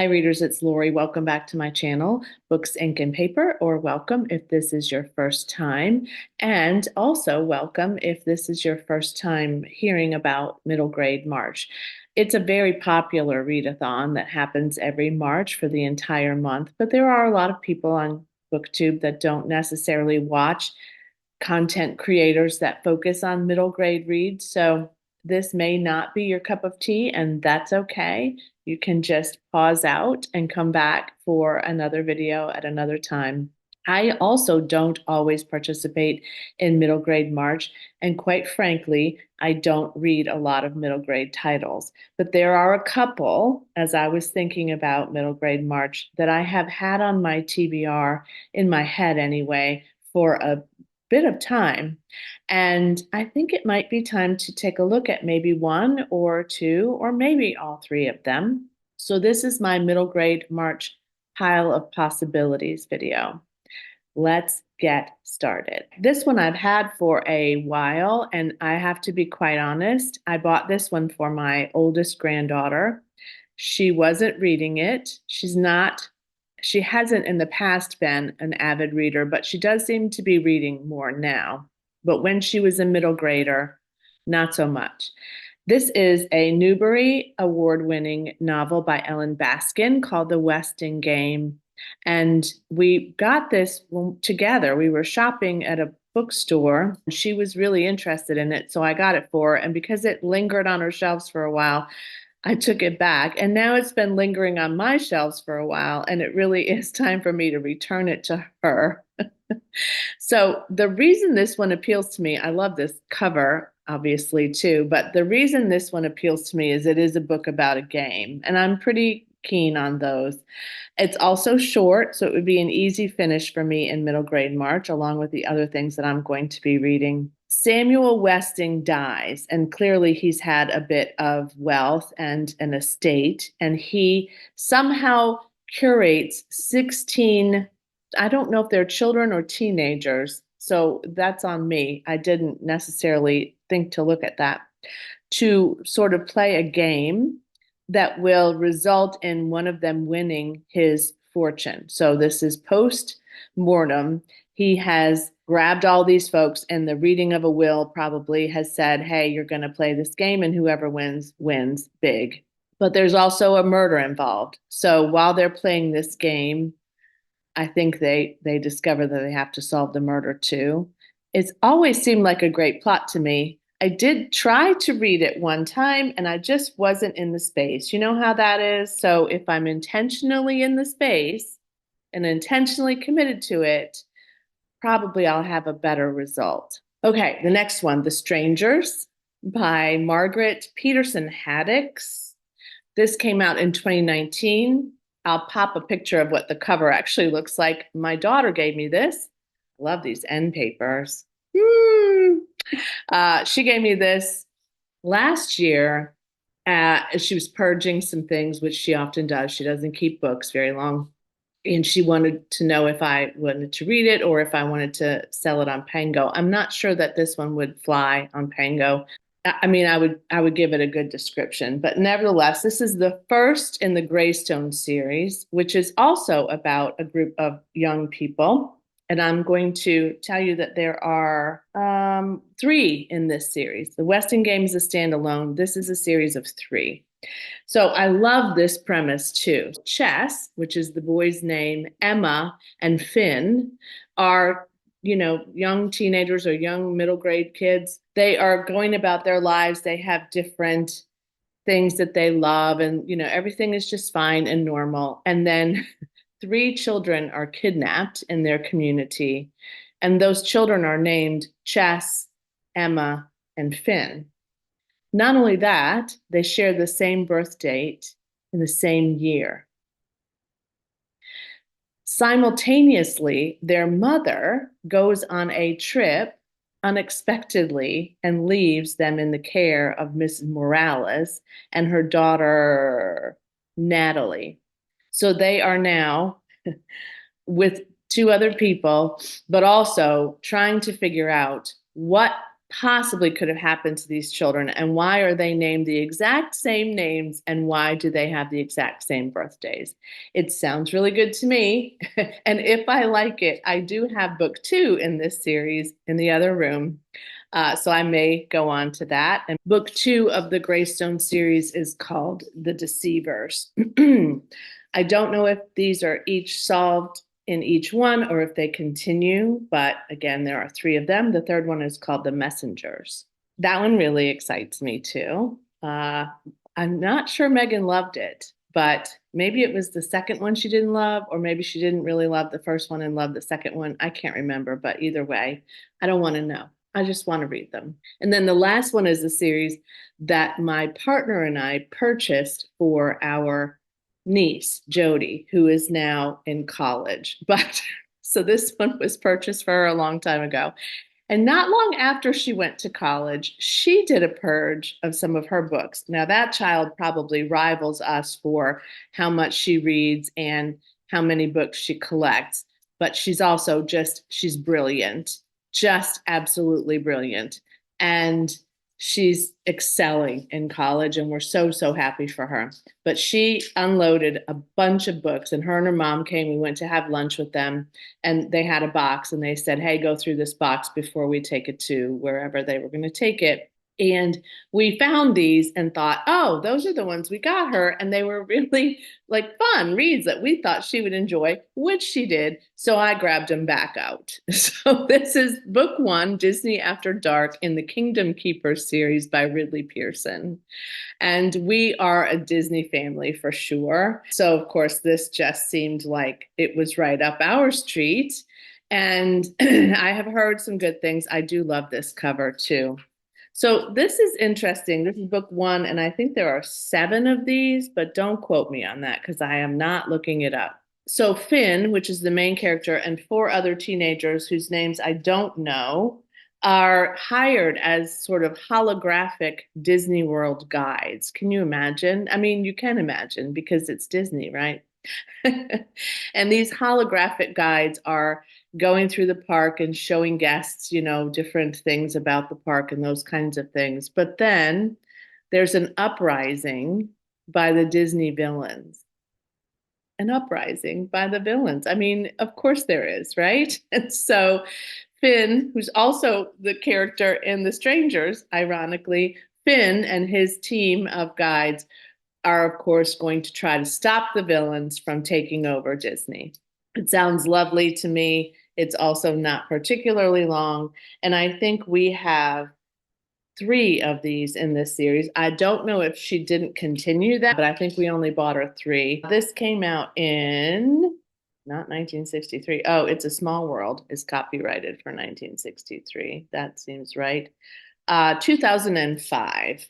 Hi, readers, it's Lori. Welcome back to my channel, Books, Ink, and Paper, or welcome if this is your first time. And also welcome if this is your first time hearing about Middle Grade March. It's a very popular readathon that happens every March for the entire month, but there are a lot of people on BookTube that don't necessarily watch content creators that focus on middle grade reads. So this may not be your cup of tea, and that's okay. You can just pause out and come back for another video at another time. I also don't always participate in middle grade March, and quite frankly, I don't read a lot of middle grade titles. But there are a couple, as I was thinking about middle grade March, that I have had on my TBR, in my head anyway, for a bit of time. And I think it might be time to take a look at maybe one or two, or maybe all three of them. So this is my middle grade March pile of possibilities video. Let's get started. This one I've had for a while, and I have to be quite honest, I bought this one for my oldest granddaughter. She wasn't reading it. She hasn't in the past been an avid reader, but she does seem to be reading more now. But when she was a middle grader, not so much. This is a Newbery Award-winning novel by Ellen Baskin called The Weston Game. And we got this together. We were shopping at a bookstore. She was really interested in it, so I got it for her. And because it lingered on her shelves for a while, I took it back, and now it's been lingering on my shelves for a while, and it really is time for me to return it to her. So the reason this one appeals to me, I love this cover, obviously, too, but the reason this one appeals to me is it is a book about a game, and I'm pretty keen on those. It's also short, so it would be an easy finish for me in middle grade March, along with the other things that I'm going to be reading. Samuel Westing dies, and clearly he's had a bit of wealth and an estate, and he somehow curates 16, I don't know if they're children or teenagers, so that's on me. I didn't necessarily think to look at that, to sort of play a game that will result in one of them winning his fortune. So this is post-mortem. He has grabbed all these folks, and the reading of a will probably has said, hey, you're going to play this game, and whoever wins, wins big. But there's also a murder involved. So while they're playing this game, I think they discover that they have to solve the murder too. It's always seemed like a great plot to me. I did try to read it one time, and I just wasn't in the space. You know how that is? So if I'm intentionally in the space and intentionally committed to it, probably I'll have a better result. Okay, the next one, The Strangers by Margaret Peterson Haddix. This came out in 2019. I'll pop a picture of what the cover actually looks like. My daughter gave me this. Love these end papers. She gave me this last year. She was purging some things, which she often does. She doesn't keep books very long. And she wanted to know if I wanted to read it or if I wanted to sell it on Pango. I'm not sure that this one would fly on Pango. I mean, I would give it a good description, but nevertheless, this is the first in the Greystone series, which is also about a group of young people. And I'm going to tell you that there are three in this series. The Weston Game is a standalone. This is a series of three. So I love this premise too. Chess, which is the boy's name, Emma and Finn, are young teenagers or young middle grade kids. They are going about their lives. They have different things that they love, and everything is just fine and normal. And then three children are kidnapped in their community, and those children are named Chess, Emma, and Finn. Not only that, they share the same birth date in the same year. Simultaneously, their mother goes on a trip unexpectedly and leaves them in the care of Mrs. Morales and her daughter, Natalie. So they are now with two other people, but also trying to figure out what possibly could have happened to these children, and why are they named the exact same names, and why do they have the exact same birthdays? It sounds really good to me. And if I like it, I do have book 2 in this series in the other room. So I may go on to that. And book 2 of the Greystone series is called The Deceivers. I don't know if these are each solved in each one or if they continue, but again, there are 3 of them. The third one is called The Messengers. That one really excites me too. I'm not sure Megan loved it, but maybe it was the second one she didn't love, or maybe she didn't really love the first one and loved the second one. I can't remember, but either way, I don't want to know. I just want to read them. And then the last one is a series that my partner and I purchased for our niece, Jody, who is now in college. But so this one was purchased for her a long time ago. And not long after she went to college, she did a purge of some of her books. Now, that child probably rivals us for how much she reads and how many books she collects. But she's brilliant, just absolutely brilliant. And she's excelling in college, and we're so, so happy for her. But she unloaded a bunch of books, and her mom came. We went to have lunch with them, and they had a box, and they said, hey, go through this box before we take it to wherever they were going to take it. And we found these and thought, oh, those are the ones we got her. And they were really like fun reads that we thought she would enjoy, which she did. So I grabbed them back out. So this is book 1, Disney After Dark in the Kingdom Keepers series by Ridley Pearson. And we are a Disney family for sure. So, of course, this just seemed like it was right up our street. And I have heard some good things. I do love this cover too. So this is interesting. This is book 1, and I think there are 7 of these, but don't quote me on that because I am not looking it up. So Finn, which is the main character, and 4 other teenagers whose names I don't know, are hired as sort of holographic Disney World guides. Can you imagine? I mean, you can imagine because it's Disney, right? And these holographic guides are going through the park and showing guests, different things about the park and those kinds of things. But then there's an uprising by the Disney villains. An uprising by the villains. I mean, of course there is, right? And so Finn, who's also the character in The Strangers, ironically, Finn and his team of guides are, of course, going to try to stop the villains from taking over Disney. It sounds lovely to me. It's also not particularly long. And I think we have 3 of these in this series. I don't know if she didn't continue that, but I think we only bought her 3. This came out in not 1963. Oh, It's a Small World is copyrighted for 1963. That seems right. 2005.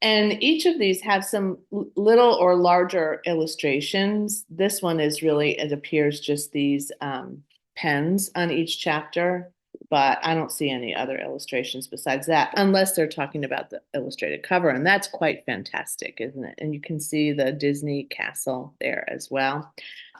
And each of these have some little or larger illustrations. This one is really, it appears, just these pens on each chapter, but I don't see any other illustrations besides that, unless they're talking about the illustrated cover. And that's quite fantastic, isn't it? And you can see the Disney castle there as well.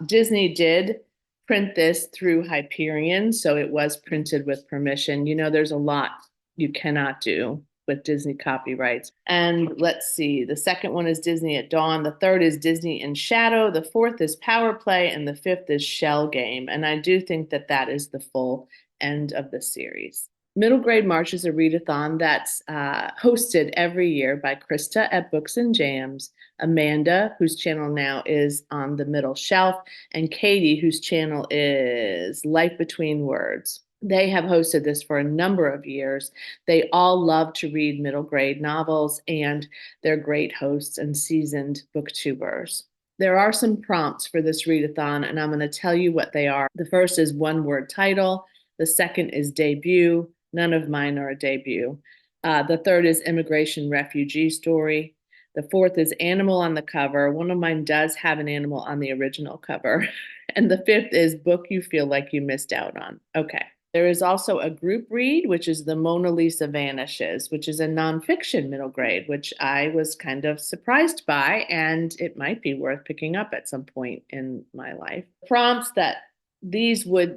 Disney did print this through Hyperion, so it was printed with permission. There's a lot you cannot do with Disney copyrights. And let's see, the second one is Disney at Dawn. The third is Disney in Shadow. The fourth is Power Play. And the fifth is Shell Game. And I do think that that is the full end of the series. Middle Grade March is a readathon that's hosted every year by Krista at Books and Jams, Amanda, whose channel now is on the middle shelf, and Katie, whose channel is Life Between Words. They have hosted this for a number of years. They all love to read middle grade novels, and they're great hosts and seasoned booktubers. There are some prompts for this readathon, and I'm going to tell you what they are. The first is one-word title. The second is debut. None of mine are a debut. The third is immigration refugee story. The fourth is animal on the cover. One of mine does have an animal on the original cover. And the fifth is book you feel like you missed out on. Okay. There is also a group read, which is The Mona Lisa Vanishes, which is a nonfiction middle grade, which I was kind of surprised by, and it might be worth picking up at some point in my life. Prompts that these would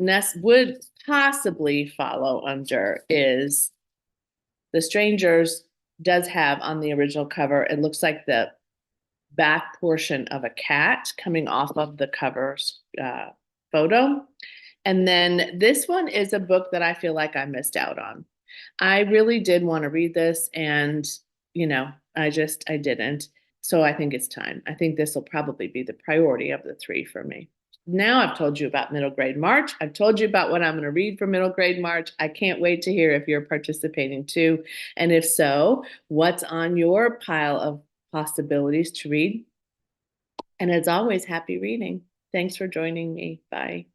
possibly follow under is The Strangers does have on the original cover, it looks like the back portion of a cat coming off of the cover's photo. And then this one is a book that I feel like I missed out on. I really did want to read this, and I didn't. So I think it's time. I think this will probably be the priority of the three for me. Now I've told you about middle grade March. I've told you about what I'm going to read for middle grade March. I can't wait to hear if you're participating too. And if so, what's on your pile of possibilities to read? And as always, happy reading. Thanks for joining me. Bye.